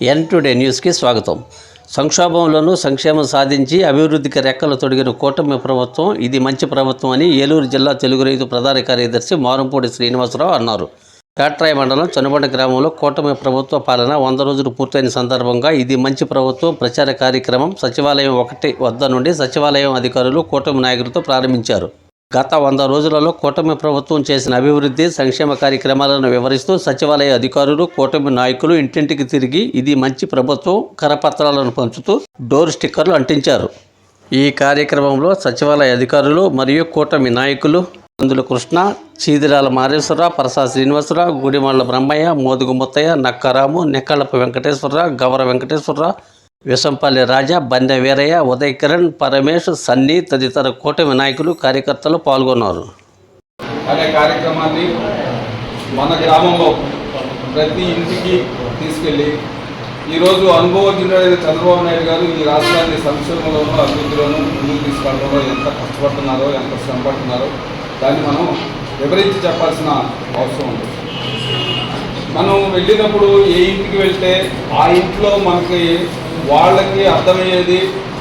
ఎన్ today న్యూస్కి స్వాగతం. సంక్షోభంలోనూ సంక్షేమం సాధించి అభివృద్ధికి రెక్కలు తొడిగిన కూటమి ప్రభుత్వం ఇది మంచి ప్రభుత్వం అని ఏలూరు జిల్లా తెలుగు రైతు ప్రధాన కార్యదర్శి మారంపూడి శ్రీనివాసరావు అన్నారు. పేట్రాయి మండలం చనుబండ గ్రామంలో కూటమి ప్రభుత్వ పాలన 100 రోజులు పూర్తయిన సందర్భంగా ఇది మంచి ప్రభుత్వం ప్రచార కార్యక్రమం సచివాలయం 1 వద్ద నుండి సచివాలయం అధికారులు కూటమి నాయకులతో ప్రారంభించారు. గత 100 రోజులలో కూటమి ప్రభుత్వం చేసిన అభివృద్ధి సంక్షేమ కార్యక్రమాలను వివరిస్తూ సచివాలయ అధికారులు కూటమి నాయకులు ఇంటింటికి తిరిగి ఇది మంచి ప్రభుత్వం కరపత్రాలను పంచుతూ డోర్ స్టిక్కర్లు అంటించారు. ఈ కార్యక్రమంలో సచివాలయ అధికారులు మరియు కూటమి నాయకులు అందుల కృష్ణ, చీదిరాల మారేశ్వరరావు, పరసా శ్రీనివాసరావు, గుడిమళ్ళ బ్రహ్మయ్య, మోదుగు ముత్తయ్య, నక్కరాము, నెక్కళ్ళపు వెంకటేశ్వరరావు, గవర వెంకటేశ్వరరావు, విసంపల్లి రాజా, బందె వీరయ్య, ఉదయ్ కిరణ్, పరమేష్, సన్నీ తదితర కూటమి నాయకులు కార్యకర్తలు పాల్గొన్నారు. అనే కార్యక్రమాన్ని మన గ్రామంలో ప్రతి ఇంటికి తీసుకెళ్ళి ఈరోజు అనుభవజ్ఞుడైన చంద్రబాబు నాయుడు గారు ఈ రాష్ట్రాన్ని సంక్షేమంలోనూ అభివృద్ధిలోనూ ముందుకు తీసుకెళ్ళడంలో ఎంత కష్టపడుతున్నారో ఎంత శ్రమ పడుతున్నారో దాన్ని మనం వివరించి చెప్పాల్సిన అవసరం ఉంది. మనం వెళ్ళినప్పుడు ఏ ఇంటికి వెళ్తే ఆ ఇంట్లో మనకి వాళ్ళకి అర్థమయ్యేది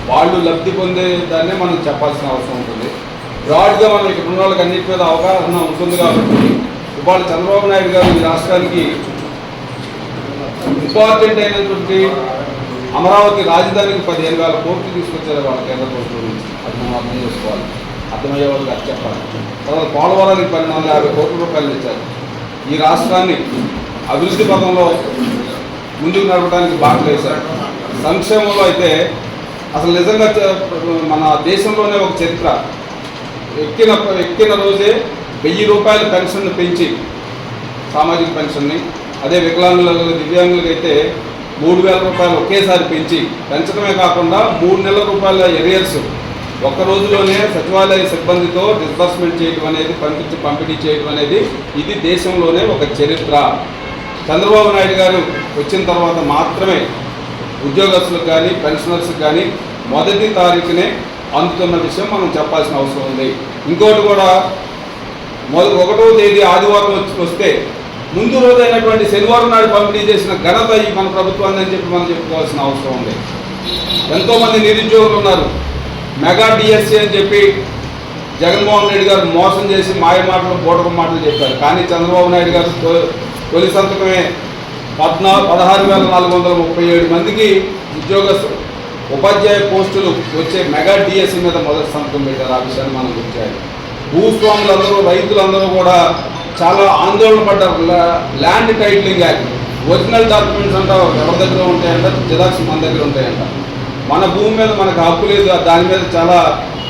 వాళ్ళు లబ్ధి పొందే దాన్నే మనం చెప్పాల్సిన అవసరం ఉంటుంది. బ్రాడ్గా మనం ఇక్కడ ఉన్న వాళ్ళకి అన్నిటి మీద అవగాహన ఉంటుంది. కాబట్టి ఇవాళ చంద్రబాబు నాయుడు గారు ఈ రాష్ట్రానికి ఇంపార్టెంట్ అయినటువంటి అమరావతి రాజధానికి 15,000 కోట్లు తీసుకొచ్చారు వాళ్ళ కేంద్ర ప్రభుత్వం నుంచి. అది మనం అర్థం చేసుకోవాలి, అర్థమయ్యే వాళ్ళకి అది చెప్పాలి. తర్వాత పోలవరానికి 1250 కోట్ల రూపాయలు ఇచ్చారు. ఈ రాష్ట్రాన్ని అభివృద్ధి పథంలో ముందుకు నడపడానికి బాగా వేశారు. సంక్షేమంలో అయితే అసలు నిజంగా మన దేశంలోనే ఒక చరిత్ర. ఎక్కిన రోజే 1000 రూపాయల పెన్షన్ను పెంచి సామాజిక పెన్షన్ని, అదే వికలాంగులకు దివ్యాంగులకైతే 3,000 రూపాయలు ఒకేసారి పెంచడమే కాకుండా 3 నెలల రూపాయల ఎరియర్స్ ఒక్క రోజులోనే సచివాలయ సిబ్బందితో డిస్బర్స్మెంట్ చేయడం అనేది, పంపిణీ చేయడం అనేది ఇది దేశంలోనే ఒక చరిత్ర. చంద్రబాబు నాయుడు గారు వచ్చిన తర్వాత మాత్రమే ఉద్యోగస్తులకు కానీ పెన్షనర్స్కి కానీ 1వ తారీఖునే అందుతున్న విషయం మనం చెప్పాల్సిన అవసరం ఉంది. ఇంకోటి కూడా 1వ తేదీ ఆదివారం వస్తే ముందు రోజైనటువంటి శనివారం నాడు పంపిణీ చేసిన ఘనత ఈ మన ప్రభుత్వాన్ని అని చెప్పి మనం చెప్పుకోవాల్సిన అవసరం ఉంది. ఎంతోమంది నిరుద్యోగులు ఉన్నారు. మెగా డిఎస్సీ అని చెప్పి జగన్మోహన్ రెడ్డి గారు మోసం చేసి మాయ మాటలు బోటకం మాటలు చెప్పారు. కానీ చంద్రబాబు నాయుడు గారు తొలి సంతకమే 16,437 మందికి ఉపాధ్యాయ పోస్టులు వచ్చే మెగా డిఎస్సీ మీద మొదటి సంతకం పెట్టారు. ఆ విషయాన్ని మనం గుర్తించాలి. భూస్వాములందరూ రైతులందరూ కూడా చాలా ఆందోళన పడ్డారు. Land titling act original documents అంట ఎవరి దగ్గర ఉంటాయంట, జిరాక్స్ మన దగ్గర ఉంటాయంట. మన భూమి మీద మనకు హక్కు లేదు. దాని మీద చాలా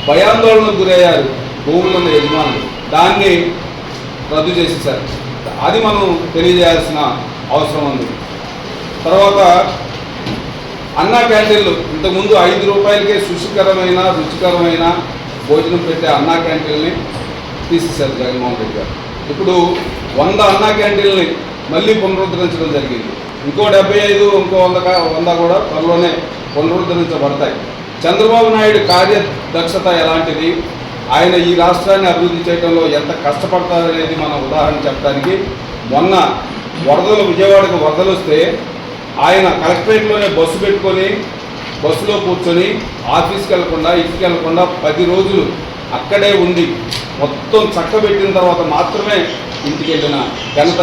భయాందోళనకు గురయ్యారు భూములు ఉన్న యజమానులు. దాన్ని రద్దు చేసేసారు. అది మనం తెలియజేయాల్సిన అవసరం ఉంది. తర్వాత అన్నా క్యాంటీన్లు ఇంతకుముందు 5 రూపాయలకే శుచికరమైన రుచికరమైన భోజనం పెట్టే అన్నా క్యాంటీన్ని తీసేశారు జగన్మోహన్ రెడ్డి గారు. ఇప్పుడు 100 అన్నా క్యాంటీన్ని మళ్ళీ పునరుద్ధరించడం జరిగింది. ఇంకో 75 ఇంకో 100 కూడా త్వరలోనే పునరుద్ధరించబడతాయి. చంద్రబాబు నాయుడు కార్యదక్షత ఎలాంటిది, ఆయన ఈ రాష్ట్రాన్ని అభివృద్ధి చేయడంలో ఎంత కష్టపడతారనేది మనం ఉదాహరణ చెప్పడానికి మొన్న విజయవాడకు వరదలు వస్తే ఆయన కలెక్టరేట్లోనే బస్సు పెట్టుకొని బస్సులో కూర్చొని ఆఫీస్కి వెళ్లకుండా ఇంటికి వెళ్లకుండా 10 రోజులు అక్కడే ఉండి మొత్తం చక్కబెట్టిన తర్వాత మాత్రమే ఇంటికి వెళ్ళిన ఘనత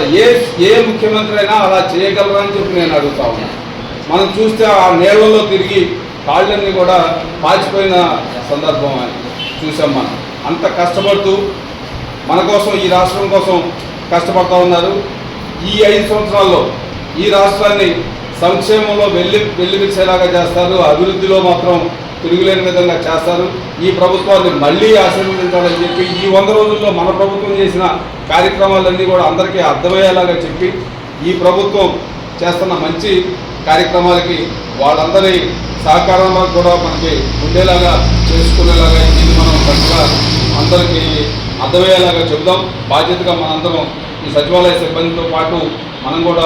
ఏ ముఖ్యమంత్రి అయినా అలా చేయగలరా అని చెప్పి నేను అడుగుతా ఉన్నా. మనం చూస్తే ఆ నీళ్లలో తిరిగి కాళ్ళన్నీ కూడా పాచిపోయిన సందర్భం చూసాం. మనం అంత కష్టపడుతూ మన కోసం ఈ రాష్ట్రం కోసం కష్టపడుతూ ఉన్నారు. ఈ 5 సంవత్సరాల్లో ఈ రాష్ట్రాన్ని సంక్షేమంలో వెల్లివిచ్చేలాగా చేస్తారు, అభివృద్ధిలో మాత్రం తిరుగులేని విధంగా చేస్తారు. ఈ ప్రభుత్వాన్ని మళ్ళీ ఆశీర్వదించాలని చెప్పి ఈ 100 రోజుల్లో మన ప్రభుత్వం చేసిన కార్యక్రమాలన్నీ కూడా అందరికీ అర్థమయ్యేలాగా చెప్పి ఈ ప్రభుత్వం చేస్తున్న మంచి కార్యక్రమాలకి వాళ్ళందరి సహకారంలో కూడా మనకి ఉండేలాగా చేసుకునేలాగా ఇది మనం గట్టిగా అందరికీ అర్థమయ్యేలాగా చెబుదాం. బాధ్యతగా మనందరం ఈ సచివాలయ సిబ్బందితో పాటు మనం కూడా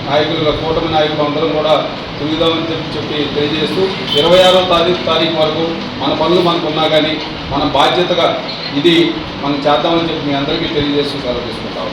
నాయకులుగా కూటమి నాయకులు అందరం కూడా తిరుగుదామని చెప్పి తెలియజేస్తూ 26వ తారీఖు వరకు మన పనులు మనకు ఉన్నా కానీ మన బాధ్యతగా ఇది మనం చేద్దామని చెప్పి మీ అందరికీ తెలియజేస్తూ సెలవు తీసుకుంటాం.